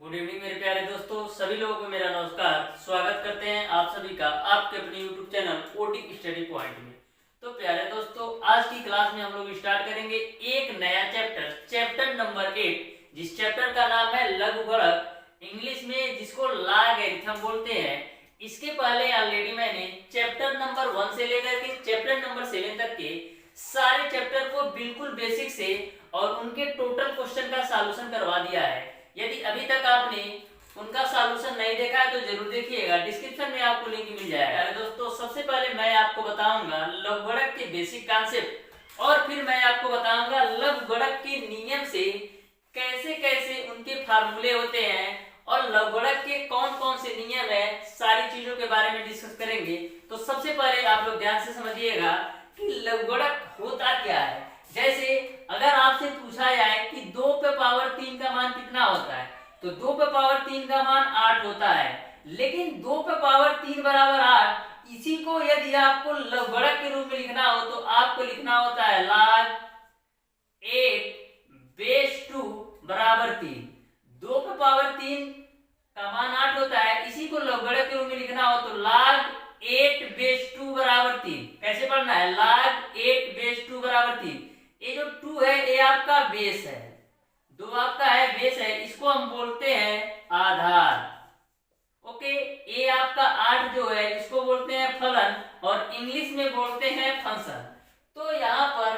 Good evening मेरे प्यारे दोस्तों, सभी लोगों को मेरा नमस्कार। स्वागत करते हैं आप सभी का आपके अपने YouTube channel OT study point में। तो प्यारे दोस्तों, आज की क्लास में हम लोग स्टार्ट करेंगे एक नया चैप्टर, चैप्टर नंबर 8, जिस चैप्टर का नाम है लघुगणक, इंग्लिश में जिसको लॉगरिथम बोलते हैं। इसके पहले ऑलरेडी मैंने चैप्टर नंबर 1 से लेकर के चैप्टर नंबर 7 तक के सारे चैप्टर को बिल्कुल बेसिक से और उनके टोटल क्वेश्चन का सॉल्यूशन करवा दिया है। यदि अभी तक आपने उनका सॉल्यूशन नहीं देखा है तो जरूर देखिएगा, डिस्क्रिप्शन में आपको लिंक मिल जाएगा। अरे दोस्तों, सबसे पहले मैं आपको बताऊंगा लघुगणक के बेसिक कॉन्सेप्ट और फिर मैं आपको बताऊंगा लघुगणक के नियम से कैसे कैसे उनके फार्मूले होते हैं और लघुगणक के कौन कौन से नियम है, सारी चीजों के बारे में डिस्कस करेंगे। तो सबसे पहले आप लोग ध्यान से समझिएगा कि लघुगणक होता क्या है। जैसे अगर आपसे पूछा जाए कि 2 पे पावर 3 का मान कितना होता है, तो 2 पे पावर 3 का मान 8 होता है। लेकिन 2 पे पावर 3 बराबर 8, इसी को यदि आपको लघुगणक के रूप में लिखना हो तो आपको लिखना होता है log 8 बेस 2 बराबर 3। 2 पे पावर 3 का मान 8 होता है, इसी को लघुगणक के रूप में लिखना हो तो log 8 बेस 2 बराबर 3। कैसे पढ़ना है? log 8 बेस 2 बराबर 3। ये जो 2 है ये आपका बेस है, 2 आपका है बेस है, इसको हम बोलते हैं आधार। ओके, ये आपका 8 जो है इसको बोलते हैं फलन और इंग्लिश में बोलते हैं फंक्शन। तो यहाँ पर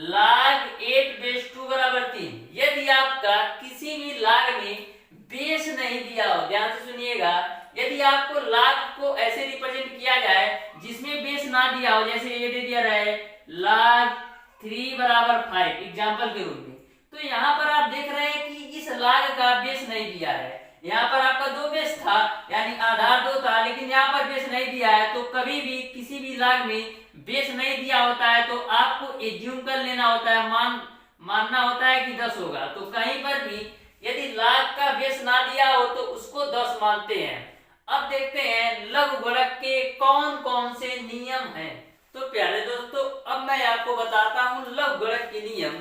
log 8 बेस 2 बराबर 3, यदि आपका किसी भी log में बेस नहीं दिया हो, ध्यान से सुनिएगा, यदि आपको log को ऐसे रिप्रेजेंट किया जाए जिसमें बेस ना दिया हो, जैसे ये दे दिया रहे log 3 बराबर 5 एग्जाम्पल के रूप में, तो यहाँ पर आप देख रहे हैं कि इस log का बेस नहीं दिया है। यहाँ पर आपका 2 बेस था यानी आधार 2 था, लेकिन यहाँ पर बेस नहीं दिया है। तो कभी भी किसी भी log में बेस नहीं दिया होता है तो आपको एज्यूम कर लेना होता है, मानना होता है कि 10 होगा। तो कहीं पर भी यदि log का बेस ना दिया हो तो उसको 10 मानते हैं। अब देखते हैं लघुगणक के कौन कौन से नियम हैं। तो प्यारे दोस्तों, अब मैं आपको बताता हूं लघुगणक के नियम।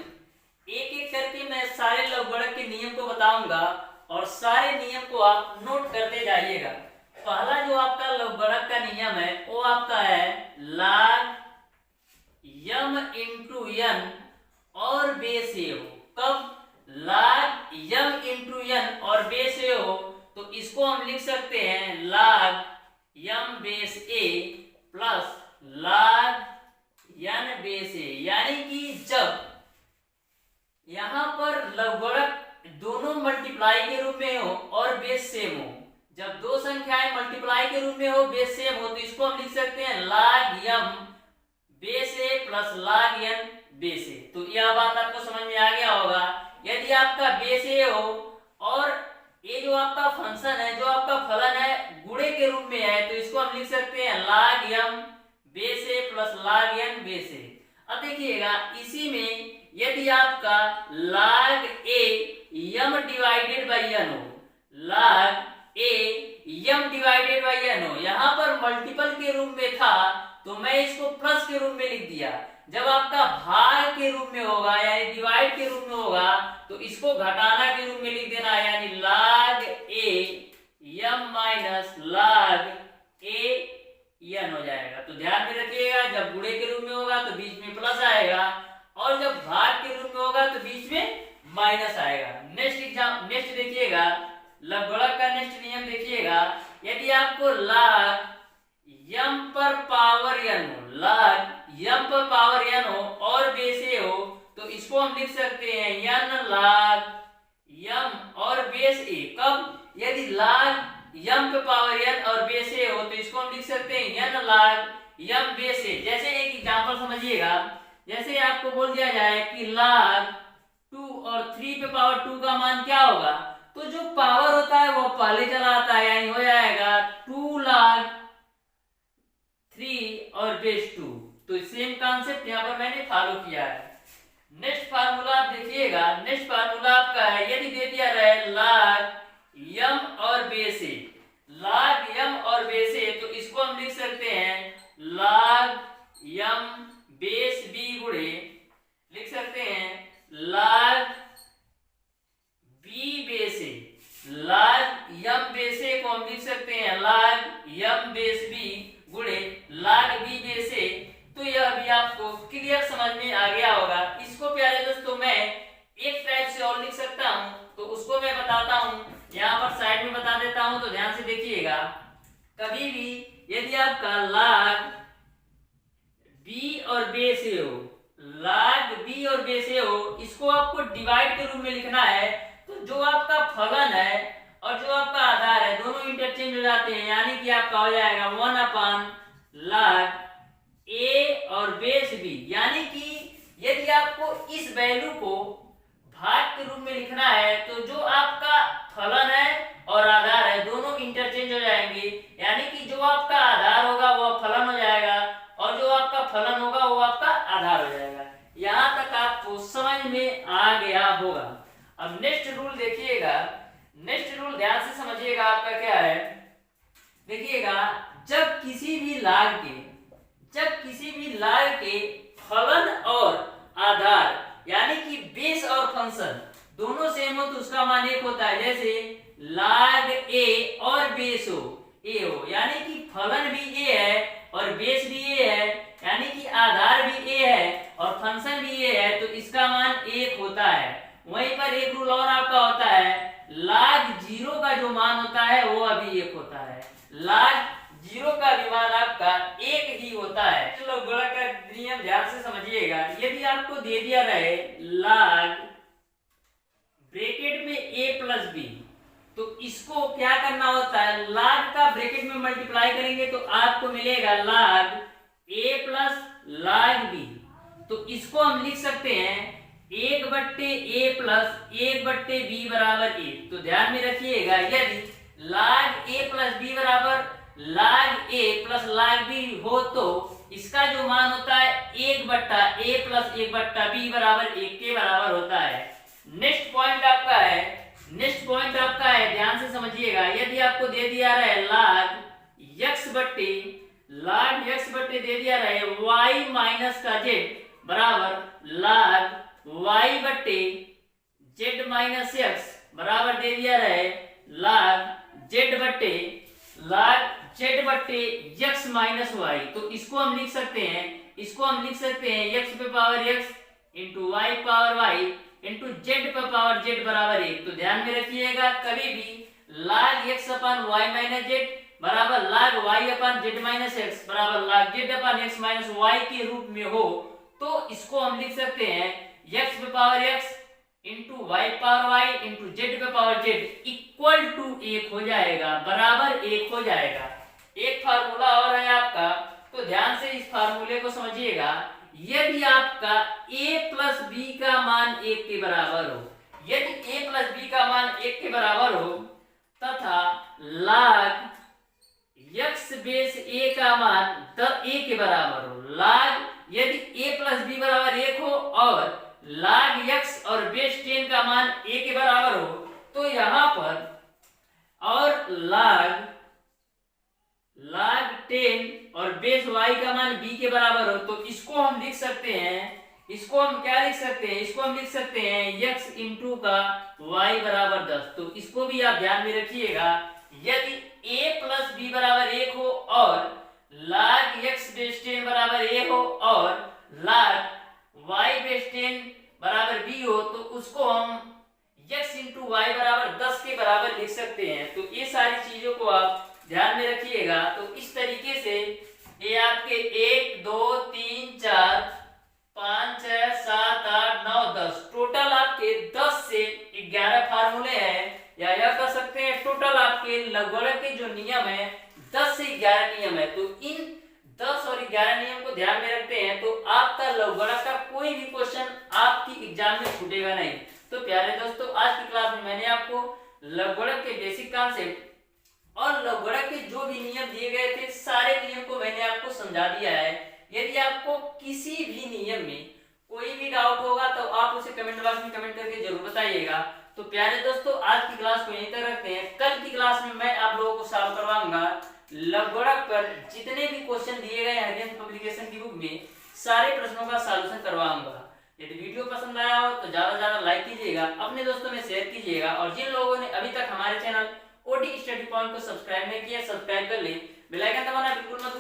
एक एक करके मैं सारे लघुगणक के नियम को बताऊंगा और सारे नियम को आप नोट करते जाइएगा। पहला जो आपका लघुगणक का नियम है वो आपका है log m इंटू n और बेस ए हो। कब? log m इंटू n और बेस ए हो तो इसको हम लिख सकते हैं log m base a plus log n base a। यानी कि जब यहां पर लघुगणक दोनों मल्टीप्लाई के रूप में हो और बेस सेम हो, जब दो संख्याएं मल्टीप्लाई के रूप में हो, बेस सेम हो, तो इसको हम लिख सकते हैं log m base a plus log n base a। तो यह बात आपको समझ में आ गया होगा। यदि आपका बेस a हो और ये जो आपका फंक्शन है, जो आपका फलन है, गुणे के रूप में है, तो इसको हम लिख सकते हैं log m base a plus log n base a। अब देखिएगा, इसी में यदि आपका log a m divided by n हो, log a m divided by n हो, यहाँ पर मल्टीपल के रूप में था तो मैं इसको प्लस के रूप में लिख दिया। जब आपका भाग के रूप में होगा यानी डिवाइड के रूप में होगा तो इसको घटाना के रूप में लिख देना, यानी log a m minus log a n हो जाएगा। तो ध्यान में रखिएगा, जब गुणे के रूप में होगा तो बीच में प्लस आएगा और जब भाग के रूप में होगा तो बीच में माइनस आएगा। नेक्स्ट देखिएगा, लघुगणक का नेक्स्ट नियम देखिएगा। यदि आपको log m पर पावर n हो, log m पर पावर n हो और बेस a हो तो इसको हम लिख सकते हैं n log m और बेस a। कब? यदि log m पे पावर n और बेस a हो तो इसको हम लिख सकते हैं n log m base a। जैसे एक एग्जांपल समझिएगा, जैसे आपको बोल दिया जाए कि log 2 और 3 पे पावर 2 का मान क्या होगा, तो जो पावर होता है वो पहले चला आता है, यानी हो जाएगा 2 log 3 और बेस 2। तो सेम कॉन्सेप्ट यहाँ पर मैंने फॉलो किया है। नेक्स्ट फार्मूला आप देखिएगा, नेक्स्ट फार्मूला आपका है, यदि दे दिया रहे log m और बेस a, log m और बेस a, तो इसको हम लिख सकते हैं log m बेस b गुणे लिख सकते हैं log b base a, log base a हो, इसको आपको डिवाइड के रूप में लिखना है। तो जो आपका फलन है और जो आपका आधार है दोनों इंटरचेंज हो जाते हैं, यानी कि आपका हो जाएगा 1 अपान log ए और बेस बी। यानी कि यदि आपको इस वैल्यू को भाग के रूप में लिखना है तो जो आपका फलन है और आधार है दोनों इंटरचेंज हो जाएंगे, यानी कि जो आपका आधार होगा वो फलन हो जाएगा और जो आपका फलन होगा वो आपका आधार हो जाएगा। यहाँ तक आपको समझ में आ गया होगा। अब नेक्स्ट रूल देखिएगा, नेक्स्ट रूल ध्यान से समझिएगा, आपका क्या है देखिएगा। जब किसी भी लाग के फलन और आधार यानी कि बेस और फंक्शन दोनों सेम हो तो उसका मान एक होता है। जैसे log ए और बेस ए हो, यानी कि फलन भी ए है और बेस भी ए है, यानी कि आधार भी ए है और फंक्शन भी ए है, तो इसका मान एक होता है। वहीं पर एक रूल और आपका होता है, log 0 का जो मान होता है वो अभी एक होता है। log 0 का भी मान आपका एक ही होता है। चलो गुणा का नियम ध्यान से समझिएगा। यदि आपको दे दिया रहे log ब्रैकेट में a प्लस बी, तो इसको क्या करना होता है, log का ब्रैकेट में मल्टीप्लाई करेंगे तो आपको मिलेगा log a plus log b। तो इसको हम लिख सकते हैं 1/a प्लस 1/b बराबर 1। तो ध्यान में रखिएगा, यदि log a प्लस b बराबर log a plus log b हो तो इसका जो मान होता है 1/a प्लस 1/b बराबर 1 के बराबर होता है। नेक्स्ट पॉइंट आपका है, ध्यान से समझिएगा। यदि आपको दे दिया रहे log x बट्टे दे दिया रहे y माइनस का z बराबर log y बट्टे z माइनस x बराबर दे दिया रहे log z बट्टे x माइनस y, तो इसको हम लिख सकते हैं x पे power x into y power y into z पे पावर z बराबर 1। तो ध्यान में रखिएगा, कभी भी log x अपान y माइनस z बराबर log y अपान z माइनस x बराबर log z अपान x माइनस y के रूप में हो तो इसको हम लिख सकते हैं x पे power x into y power y into z पे पावर z इक्वल टू 1 हो जाएगा, बराबर 1 हो जाएगा। एक फार्मूला और है आपका, तो ध्यान से इस फार्मूले को समझिएगा। यदि आपका a प्लस b का मान 1 के बराबर हो, यदि a प्लस b का मान 1 के बराबर हो तथा log x बेस a का मान a के बराबर हो, log यदि a प्लस b बराबर 1 हो और log x और बेस 10 का मान a के बराबर हो, तो यहाँ पर और log 10 और बेस y का मान b के बराबर हो, तो इसको हम लिख सकते हैं, इसको हम क्या लिख सकते हैं, इसको हम लिख सकते हैं x इंटू का y बराबर 10। तो इसको भी आप ध्यान में रखिएगा। यदि a प्लस b बराबर 1 हो और log x बेस 10 बराबर a हो और log y बेस 10 बराबर b हो, तो उसको हम x इंटू y बराबर 10 के बराबर लिख सकते हैं। तो ये सारी चीजों को आप ध्यान में रखिएगा। तो इस तरीके से ये आपके 1 2 3 4 5 6 7 8 9 10 टोटल आपके 10 से 11 फार्मूले हैं, या यह कह सकते हैं टोटल आपके लघुगणक के जो नियम है 10 से 11 नियम है। तो इन 10 और 11 नियम को ध्यान में रखते हैं तो आपका लघुगणक का कोई भी क्वेश्चन आपकी एग्जाम में छूटेगा नहीं। तो प्यारे दोस्तों, आज की क्लास में मैंने आपको लघुगणक के बेसिक कॉन्सेप्ट और लघुगणक के जो भी नियम दिए गए थे सारे नियम को मैंने आपको समझा दिया है। यदि आपको किसी भी नियम में कोई भी डाउट होगा तो आप उसे कमेंट बॉक्स में कमेंट करके जरूर बताइएगा। तो प्यारे दोस्तों, आज की क्लास को यहीं तक रखते हैं। कल की क्लास में मैं आप लोगों को सॉल्व करवाऊंगा लघुगणक पर जितने भी क्वेश्चन दिए गए हैं पब्लिकेशन की बुक में, सारे प्रश्नों का सॉल्यूशन करवाऊंगा। यदि वीडियो पसंद आया हो तो ज्यादा से ज्यादा लाइक कीजिएगा, अपने दोस्तों में शेयर कीजिएगा, और जिन लोगों ने अभी तक हमारे चैनल ओटी स्टडी पॉइंट को सब्सक्राइब नहीं किया सब्सक्राइब कर ले, बेल आइकन दबाना बिल्कुल मत